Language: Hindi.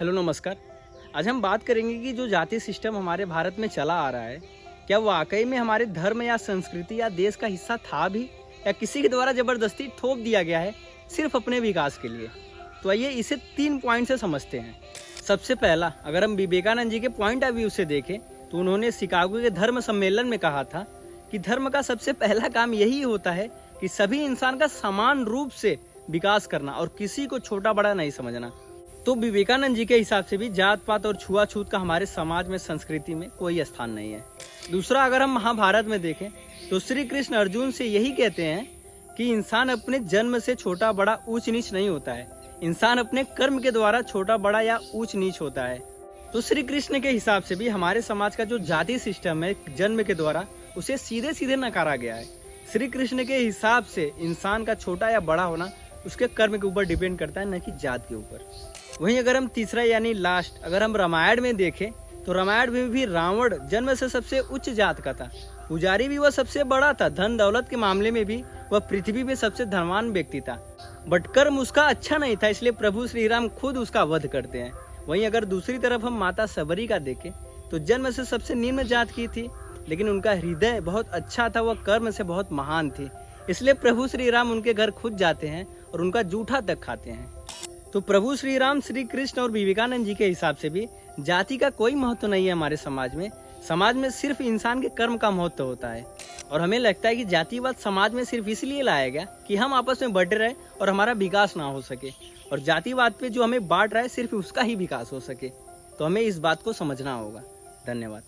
हेलो नमस्कार। आज हम बात करेंगे कि जो जाति सिस्टम हमारे भारत में चला आ रहा है, क्या वाकई में हमारे धर्म या संस्कृति या देश का हिस्सा था भी, या किसी के द्वारा जबरदस्ती थोप दिया गया है सिर्फ अपने विकास के लिए। तो आइए इसे 3 पॉइंट से समझते हैं। सबसे पहला, अगर हम विवेकानंद जी के पॉइंट ऑफ व्यू से देखें तो उन्होंने शिकागो के धर्म सम्मेलन में कहा था कि धर्म का सबसे पहला काम यही होता है कि सभी इंसान का समान रूप से विकास करना और किसी को छोटा बड़ा नहीं समझना। तो विवेकानंद जी के हिसाब से भी जात पात और छुआछूत का हमारे समाज में, संस्कृति में कोई स्थान नहीं है। दूसरा, अगर हम महाभारत में देखें तो श्री कृष्ण अर्जुन से यही कहते हैं कि इंसान अपने जन्म से छोटा बड़ा ऊंच नीच नहीं होता है, इंसान अपने कर्म के द्वारा छोटा बड़ा या ऊंच नीच होता है। तो श्री कृष्ण के हिसाब से भी हमारे समाज का जो जाति सिस्टम है जन्म के द्वारा, उसे सीधे सीधे नकारा गया है। श्री कृष्ण के हिसाब से इंसान का छोटा या बड़ा होना उसके कर्म के ऊपर डिपेंड करता है, न कि जात के ऊपर। वहीं अगर हम तीसरा यानी लास्ट, अगर हम रामायण में देखें तो रामायण में भी रावण जन्म से सबसे उच्च जात का था, पुजारी भी वह सबसे बड़ा था, धन दौलत के मामले में भी वह पृथ्वी में सबसे धनवान व्यक्ति था, बट कर्म उसका अच्छा नहीं था, इसलिए प्रभु श्री राम खुद उसका वध करते हैं। वहीं अगर दूसरी तरफ हम माता सबरी का देखें तो जन्म से सबसे निम्न जात की थी, लेकिन उनका हृदय बहुत अच्छा था, वह कर्म से बहुत महान थी, इसलिए प्रभु श्री राम उनके घर खुद जाते हैं और उनका जूठा तक खाते हैं। तो प्रभु श्री राम, श्री कृष्ण और विवेकानंद जी के हिसाब से भी जाति का कोई महत्व नहीं है हमारे समाज में। समाज में सिर्फ इंसान के कर्म का महत्व होता है, और हमें लगता है कि जातिवाद समाज में सिर्फ इसलिए लाया गया कि हम आपस में बढ़ते रहे और हमारा विकास ना हो सके, और जातिवाद पे जो हमें बांट रहा है सिर्फ उसका ही विकास हो सके। तो हमें इस बात को समझना होगा। धन्यवाद।